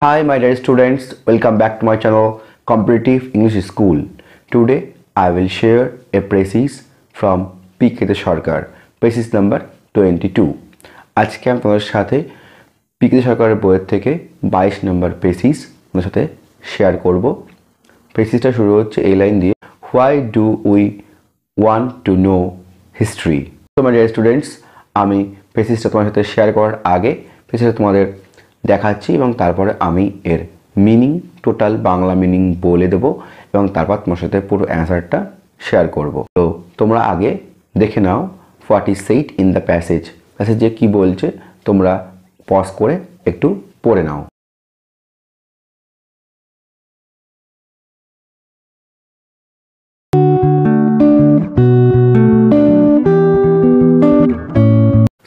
Hi, my dear students. Welcome back to my channel, Competitive English School. Today, I will share a precis from PK Sarkar, precis number 22. আজকে আমি তোমাদের সাথে PK সরকারের বইয়ের থেকে 22 নম্বর precis তোমাদের সাথে শেয়ার করব। precisটা শুরু হচ্ছে এই লাইন দিয়ে, Why do we want to know history? So, my dear students, আমি precisটা তোমাদের সাথে শেয়ার করার আগে precisটা তোমাদের দেখাচ্ছি এবং তারপরে আমি এর মিনিং টোটাল বাংলা মিনিং বলে দেব এবং তারপর তোমার সাথে পুরো অ্যানসারটা শেয়ার করব। তো তোমরা আগে দেখে নাও what is said in the প্যাসেজে কি বলছে, তোমরা পজ করে একটু পড়ে নাও।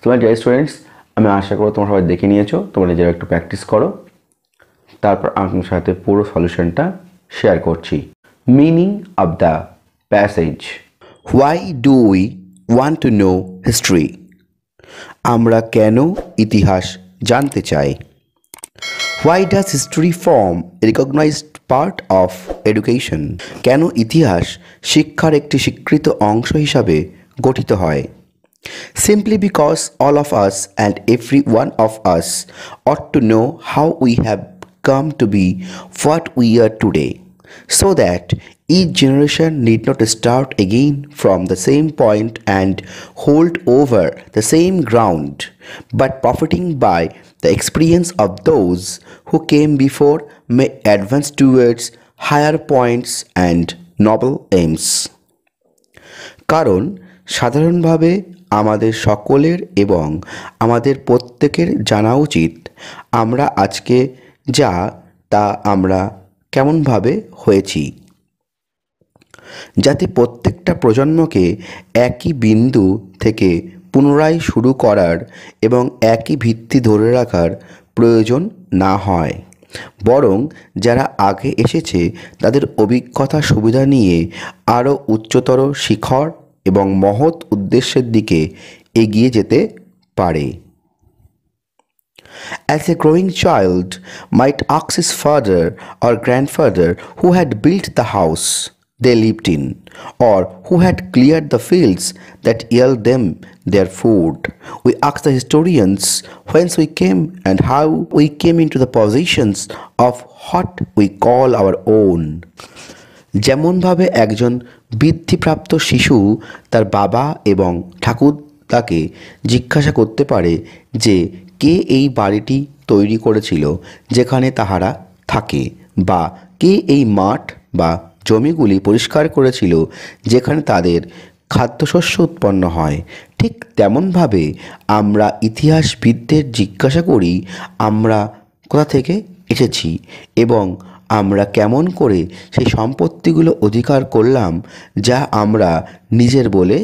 তোমার ডিয়ার স্টুডেন্টস, আমি আশা করি তোমরা সবাই দেখে নিয়েছো, তোমরা নিজেরা একটু প্র্যাকটিস করো, তারপর আমি তোমার সাথে পুরো সলিউশনটা শেয়ার করছি। Meaning of the passage, why do we want to know history? আমরা কেন ইতিহাস জানতে চাই? Why does history form a recognised part of education? কেন ইতিহাস শিক্ষার একটি স্বীকৃত অংশ হিসাবে গঠিত হয়? Simply because all of us and every one of us ought to know how we have come to be what we are today, so that each generation need not start again from the same point and hold over the same ground, but profiting by the experience of those who came before may advance towards higher points and noble aims. কারণ সাধারণভাবে আমাদের সকলের এবং আমাদের প্রত্যেকের জানা উচিত আমরা আজকে যা তা আমরা কেমনভাবে হয়েছি, যাতে প্রত্যেকটা প্রজন্মকে একই বিন্দু থেকে পুনরায় শুরু করার এবং একই ভিত্তি ধরে রাখার প্রয়োজন না হয়, বরং যারা আগে এসেছে তাদের অভিজ্ঞতা সুবিধা নিয়ে আরও উচ্চতর শিখর এবং মহৎ উদ্দেশ্যের দিকে এগিয়ে যেতে পারে। As a growing child might ask his father or grandfather who had built the house they lived in, or who had cleared the fields that yield them their food, we ask the historians whence we came and how we came into the possessions of what we call our own. যেমনভাবে একজন বৃদ্ধিপ্রাপ্ত শিশু তার বাবা এবং ঠাকুরদাকে জিজ্ঞাসা করতে পারে যে কে এই বাড়িটি তৈরি করেছিল যেখানে তাহারা থাকে, বা কে এই মাঠ বা জমিগুলি পরিষ্কার করেছিল যেখানে তাদের খাদ্যশস্য উৎপন্ন হয়, ঠিক তেমনভাবে আমরা ইতিহাসবিদদের জিজ্ঞাসা করি আমরা কোথা থেকে এসেছি এবং আমরা কেমন করে সেই সম্পত্তিগুলো অধিকার করলাম যা আমরা নিজের বলে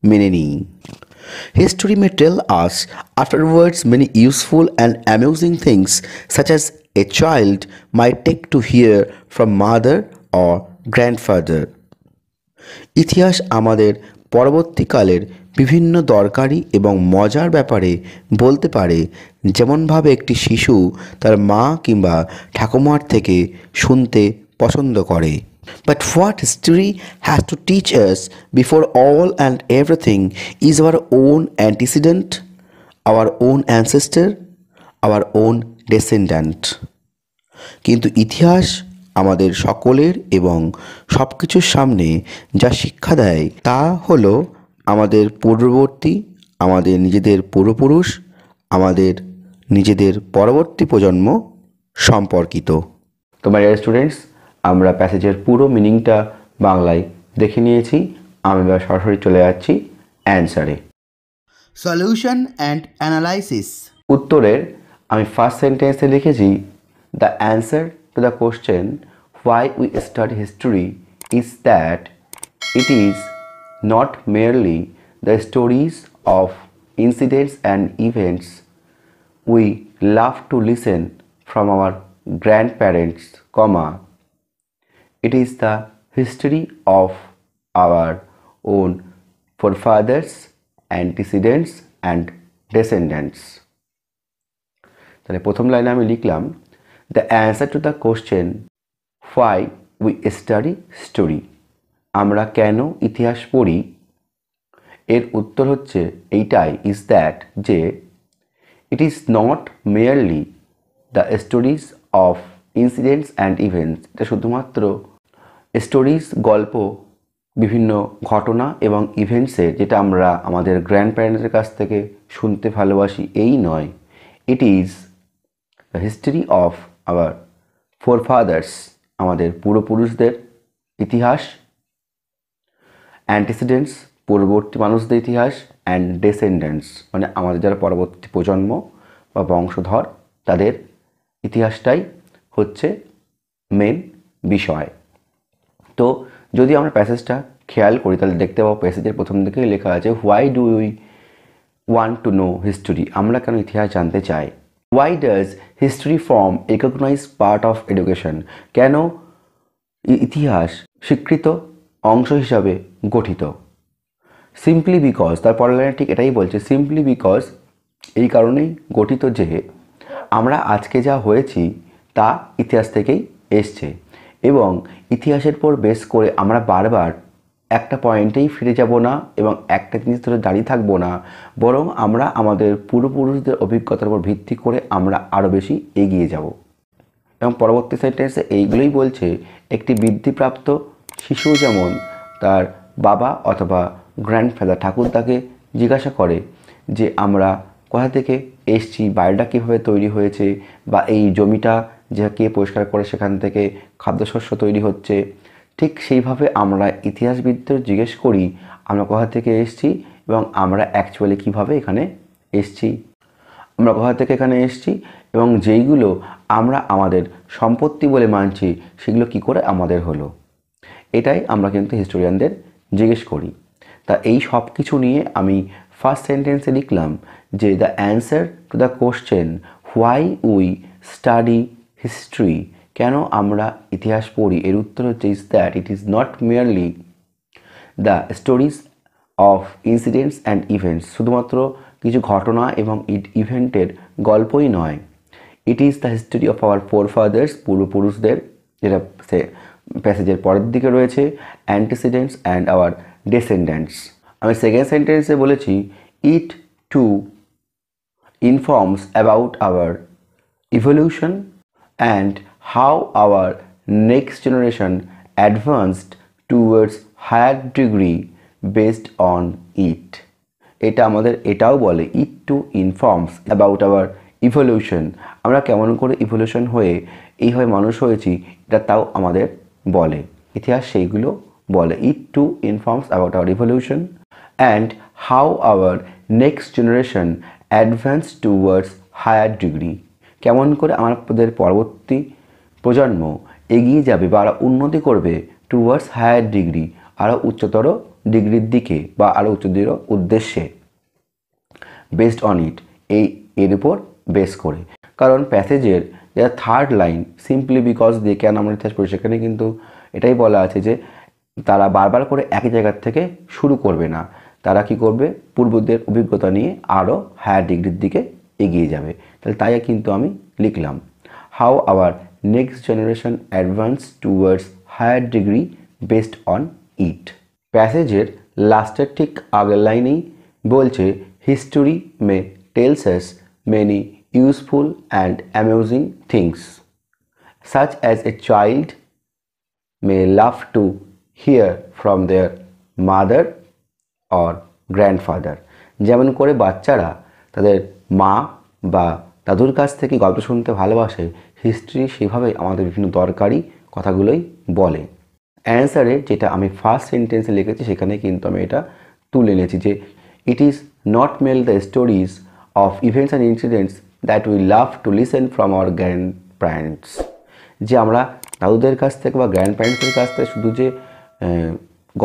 মেনে নিই। History may tell us afterwards many useful and amusing things, such as a child might take to hear from mother or grandfather. ইতিহাস আমাদের পরবর্তীকালের বিভিন্ন দরকারি এবং মজার ব্যাপারে বলতে পারে, যেমনভাবে একটি শিশু তার মা কিংবা ঠাকুমার থেকে শুনতে পছন্দ করে। But what history has to teach us before all and everything is our own antecedent, our own ancestor, our own descendant. কিন্তু ইতিহাস আমাদের সকলের এবং সব কিছুর সামনে যা শিক্ষা দেয় তা হলো আমাদের পূর্ববর্তী, আমাদের নিজেদের পূর্বপুরুষ, আমাদের নিজেদের পরবর্তী প্রজন্ম সম্পর্কিত। তো মাই ডিয়ার স্টুডেন্টস, আমরা প্যাসেজের পুরো মিনিংটা বাংলায় দেখে নিয়েছি, আমি এবার সরাসরি চলে যাচ্ছি অ্যান্সারে। Solution and analysis. উত্তরের আমি ফার্স্ট সেন্টেন্সে লিখেছি, the answer to the question why we study history is that it is not merely the stories of incidents and events we love to listen from our grandparents, it is the history of our own forefathers, antecedents and descendants. তাহলে প্রথম লাইনে আমি লিখলাম, the answer to the question why we study story, আমরা কেন ইতিহাস পড়ি, এর উত্তর হচ্ছে এইটাই, ইজ দ্যাট যে it is not merely the stories of incidents and events, এটা শুধুমাত্র স্টোরিজ, গল্প, বিভিন্ন ঘটনা এবং ইভেন্টসের যেটা আমরা আমাদের গ্র্যান্ড প্যারেন্টসের কাছ থেকে শুনতে ভালোবাসি এই নয়। It is the history of our forefathers, আমাদের পূর্বপুরুষদের ইতিহাস, অ্যান্টিসিডেন্টস, পূর্ববর্তী মানুষদের ইতিহাস, অ্যান্ড ডেসেন্ডেন্টস মানে আমাদের যারা পরবর্তী প্রজন্ম বা বংশধর তাদের ইতিহাসটাই হচ্ছে মেন বিষয়। তো যদি আমরা প্যাসেজটা খেয়াল করি তাহলে দেখতে পাবো প্যাসেজের প্রথম দিকেই লেখা আছে why do we want to know history, আমরা কেন ইতিহাস জানতে চাই। Why does history form a recognise part of education, কেন ইতিহাস স্বীকৃত অংশ হিসাবে গঠিত। সিম্পলি বিকজ, তার পরের লাইনে ঠিক এটাই বলছে, সিম্পলি বিকজ এই কারণেই গঠিত যে আমরা আজকে যা হয়েছি তা ইতিহাস থেকেই এসছে এবং ইতিহাসের পর বেস করে আমরা বারবার একটা পয়েন্টেই ফিরে যাব না এবং একটা জিনিস ধরে দাঁড়িয়ে থাকবো না, বরং আমরা আমাদের পূর্বপুরুষদের অভিজ্ঞতার উপর ভিত্তি করে আমরা আরও বেশি এগিয়ে যাব। এবং পরবর্তী সেন্টেন্সে এইগুলোই বলছে, একটি বৃদ্ধিপ্রাপ্ত শিশু যেমন তার বাবা অথবা গ্র্যান্ডফাদার ঠাকুরদাকে জিজ্ঞাসা করে যে আমরা কোথা থেকে এসছি, বাড়িটা কীভাবে তৈরি হয়েছে, বা এই জমিটা যে কে পরিষ্কার করে সেখান থেকে খাদ্যশস্য তৈরি হচ্ছে, ঠিক সেইভাবে আমরা ইতিহাসবিদদের জিজ্ঞেস করি আমরা কোথা থেকে এসছি এবং আমরা অ্যাকচুয়ালি কীভাবে এখানে এসছি, আমরা কোথা থেকে এখানে এসছি এবং যেইগুলো আমরা আমাদের সম্পত্তি বলে মানছি সেগুলো কি করে আমাদের হলো, এটাই আমরা কিন্তু হিস্টোরিয়ানদের জিজ্ঞেস করি। তা এই সব কিছু নিয়ে আমি ফার্স্ট সেন্টেন্সে লিখলাম যে the answer to the question why we study history, কেন আমরা ইতিহাস পড়ি, এর উত্তর হচ্ছে is that it is not merely the stories of incidents and events, শুধুমাত্র কিছু ঘটনা এবং ইভেন্টের গল্পই নয়। It is the history of our forefathers, পূর্বপুরুষদের, যেটা সে প্যাসেজের পরের দিকে রয়েছে, অ্যান্টিসিডেন্টস অ্যান্ড আওয়ার ডেসেন্ডেন্টস। আমি সেকেন্ড সেন্টেন্সে বলেছি it too informs about our evolution and how our next generation advanced towards higher degree based on it. এটা আমাদের এটাও বলে it too informs about our evolution, আমরা কেমন করে ইভলিউশন হয়ে এইভাবে মানুষ হয়েছি এটা তাও আমাদের বলে, ইতিহাস সেইগুলো বলে। It too informs about our evolution and how our next generation advance towards higher degree, কেমন করে আমাদের পরবর্তী প্রজন্ম এগিয়ে যাবে বা আরও উন্নতি করবে টুয়ার্ডস হায়ার ডিগ্রি, আরও উচ্চতর ডিগ্রির দিকে বা আরও উচ্চতর উদ্দেশ্যে, বেসড অন ইট, এর উপর বেস করে। কারণ প্যাসেজের যেটা থার্ড লাইন সিম্পলি বিকজ দিয়ে কেন আমরা ইতিহাস পড়ি, সেখানে কিন্তু এটাই বলা আছে যে তারা বারবার করে একই জায়গার থেকে শুরু করবে না, তারা কি করবে পূর্বদের অভিজ্ঞতা নিয়ে আরও হায়ার ডিগ্রির দিকে এগিয়ে যাবে। তাহলে তাই কিন্তু আমি লিখলাম how our next generation advance towards higher degree based on it. প্যাসেজের লাস্টের ঠিক আগের লাইনেই বলছে history may tells us many useful and amusing things, such as a child may love to hear from their mother or grandfather, যেমন করে বাচ্চারা তাদের মা বা দাদুর কাছ থেকে গল্প শুনতে ভালোবাসে, হিস্ট্রি সেভাবে আমাদের বিভিন্ন দরকারি কথাগুলোই বলে। অ্যান্সারে যেটা আমি ফার্স্ট সেন্টেন্সে লিখেছি সেখানে কিন্তু আমি এটা তুলে এনেছি যে it is not merely the stories of events and incidents that we love to listen from our grandparents, যে আমরা দাদুদের কাছ থেকে বা গ্র্যান্ড প্যারেন্টসের কাছ থেকে শুধু যে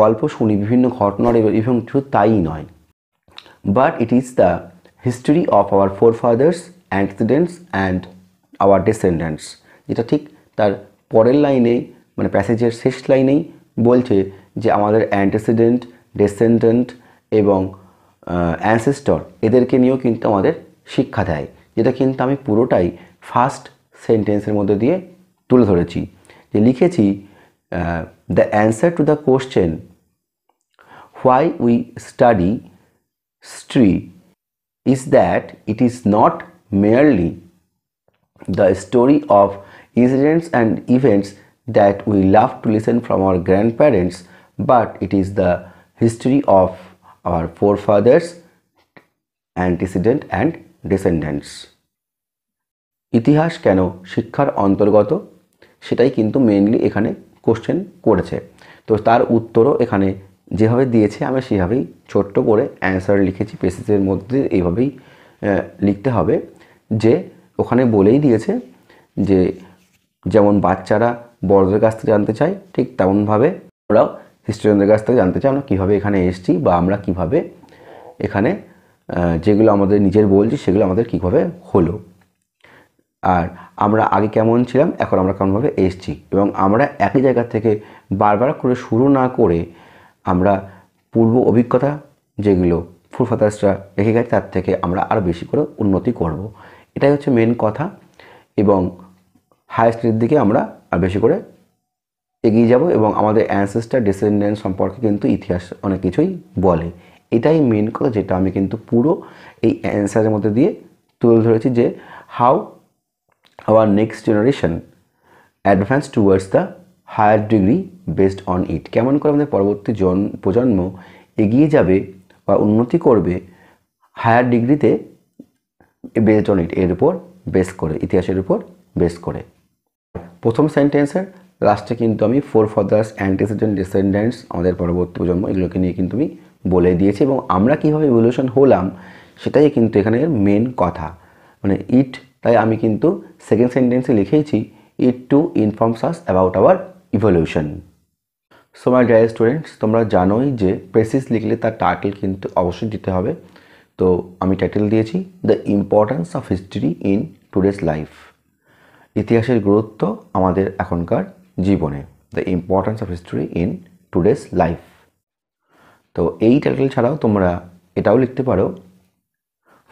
গল্প শুনি বিভিন্ন ঘটনার এবং শুধু তাই নয়, but it is the history of our forefathers antecedents and our descendants, যেটা ঠিক তার পরের লাইনেই মানে প্যাসেজের শেষ লাইনেই বলছে যে আমাদের অ্যান্টিসিডেন্ট, ডেসেন্ডেন্ট এবং অ্যানসেস্টর এদেরকে নিয়েও কিন্তু আমাদের শিক্ষা দেয়, যেটা কিন্তু আমি পুরোটাই ফার্স্ট সেন্টেন্সের মধ্যে দিয়ে তুলে ধরেছি, যে লিখেছি the answer to the question why we study history is that it is not merely the story of incidents and events that we love to listen from our grandparents, but it is the history of our forefathers, antecedents and descendants. ইতিহাস কেন শিক্ষার অন্তর্গত, সেটাই কিন্তু mainly এখানে question করেছে। তো তার উত্তরও এখানে যেভাবে দিয়েছে আমি সেভাবেই ছোট্ট করে অ্যান্সার লিখেছি পেসেজের মধ্যে। এইভাবেই লিখতে হবে, যে ওখানে বলেই দিয়েছে যে যেমন বাচ্চারা বড়দের কাছ থেকে জানতে চায়, ঠিক তেমনভাবে ওরাও হিস্টোরিয়ানদের কাছ থেকে জানতে চায় আমরা কীভাবে এখানে এসেছি, বা আমরা কীভাবে এখানে যেগুলো আমাদের নিজের বলছি সেগুলো আমাদের কীভাবে হলো, আর আমরা আগে কেমন ছিলাম, এখন আমরা কেমনভাবে এসেছি। এবং আমরা একই জায়গা থেকে বারবার করে শুরু না করে আমরা পূর্ব অভিজ্ঞতা যেগুলো ফোরফাদার্সরা রেখে গেছে তার থেকে আমরা আরও বেশি করে উন্নতি করব। এটাই হচ্ছে মেন কথা। এবং হায়ার স্টাডির দিকে আমরা আর বেশি করে এগিয়ে যাব, এবং আমাদের অ্যানসেস্টার ডিসেন্ডেন্ট সম্পর্কে কিন্তু ইতিহাস অনেক কিছুই বলে। এটাই মেন কথা, যেটা আমি কিন্তু পুরো এই অ্যান্সারের মধ্যে দিয়ে তুলে ধরেছি, যে how our next generation advance towards the higher degree based on it, কেমন করে আমাদের পরবর্তী প্রজন্ম এগিয়ে যাবে বা উন্নতি করবে হায়ার ডিগ্রিতে বেসড অন ইট, এর উপর বেস করে, ইতিহাসের উপর বেস করে। প্রথম সেন্টেন্সের লাস্টে কিন্তু আমি ফোরফাদার্স, অ্যান্টিসিডেন্ট, ডিসেন্ডেন্টস, আমাদের পরবর্তী প্রজন্ম, এগুলোকে নিয়ে কিন্তু আমি বলে দিয়েছি। এবং আমরা কীভাবে ইভলিউশন হলাম সেটাই কিন্তু এখানে মেন কথা, মানে ইট। তাই আমি কিন্তু সেকেন্ড সেন্টেন্সে লিখেইছি it too informs us about our evolution. So my dear students, তোমরা জানোই যে প্রেসিস লিখলে তার টাইটেল কিন্তু অবশ্যই দিতে হবে। তো আমি টাইটেল দিয়েছি the importance of history in today's life, ইতিহাসের গুরুত্ব আমাদের এখনকার জীবনে, the importance of history in today's life. তো এই টাইটেল ছাড়াও তোমরা এটাও লিখতে পারো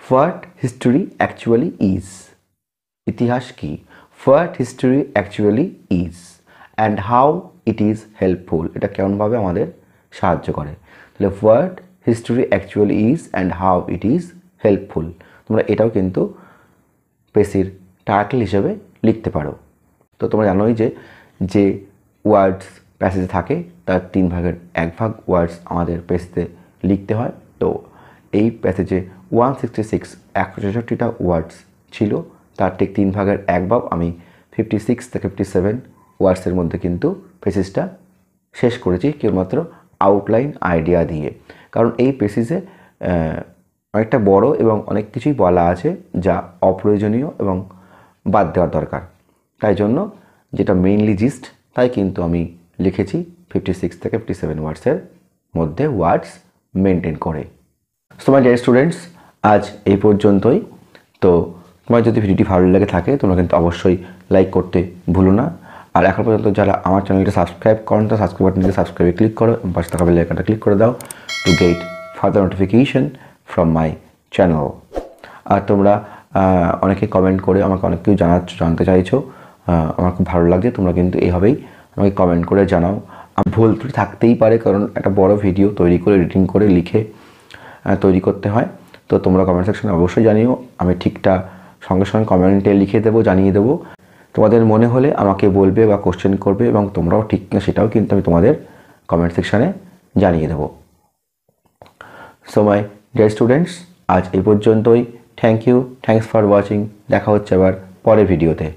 হোয়াট হিস্ট্রি অ্যাকচুয়ালি ইজ, ইতিহাস কি, what history actually is and how it is helpful, এটা কেমনভাবে আমাদের সাহায্য করে। তাহলে what history actually is and how it is helpful, তোমরা এটাও কিন্তু পেসির টাইটেল হিসেবে লিখতে পারো। তো তোমরা জানোই যে ওয়ার্ডস প্যাসেজে থাকে তার 3 ভাগের 1 ভাগ ওয়ার্ডস আমাদের পেসিতে লিখতে হয়। তো এই প্যাসেজে 166টা ওয়ার্ডস ছিল, তার ঠিক 3 ভাগের 1 ভাগ আমি 56 থেকে 57 ওয়ার্ডসের মধ্যে কিন্তু পেসেজটা শেষ করেছি, কেবলমাত্র আউটলাইন আইডিয়া দিয়ে। কারণ এই পেসেজে অনেকটা বড় এবং অনেক কিছুই বলা আছে যা অপ্রয়োজনীয় এবং বাদ দেওয়ার দরকার। তাই জন্য যেটা মেইনলি জিস্ট, তাই কিন্তু আমি লিখেছি 56 থেকে 57 ওয়ার্ডসের মধ্যে ওয়ার্ডস মেনটেন করে। সো মাই ডিয়ার স্টুডেন্টস, আজ এই পর্যন্তই। তো তোমার যদি ভিডিওটি ভালো লেগে থাকে তোমরা কিন্তু অবশ্যই লাইক করতে ভুলো না। আর এখন পর্যন্ত যারা আমার চ্যানেলটা সাবস্ক্রাইব করেন তো সাবস্ক্রাইব বাটনটিতে সাবস্ক্রাইবে ক্লিক করো এবং পাশে থাকা বেল আইকনটা ক্লিক করে দাও to get further notification from my channel. আর তোমরা অনেকে কমেন্ট করে আমাকে অনেক কিছু জানতে চাইছো, আমার খুব ভালো লাগছে। তোমরা কিন্তু এইভাবেই আমাকে কমেন্ট করে জানাও। ভুল ত্রুটি থাকতেই পারে, কারণ একটা বড় ভিডিও তৈরি করে এডিটিং করে লিখে তৈরি করতে হয়। তো তোমরা কমেন্ট সেকশনে অবশ্যই জানিও, আমি ঠিকটা সঙ্গে সঙ্গে কমেন্টে লিখে দেবো, জানিয়ে দেবো। তোমাদের মনে হলে আমাকে বলবে বা কোশ্চেন করবে, এবং তোমরাও ঠিক না সেটাও কিন্তু আমি তোমাদের কমেন্ট সেকশানে জানিয়ে দেবো। সো মাই ডিয়ার স্টুডেন্টস, আজ এই পর্যন্তই। Thank you, thanks for watching. দেখা হচ্ছে আবার পরের ভিডিওতে।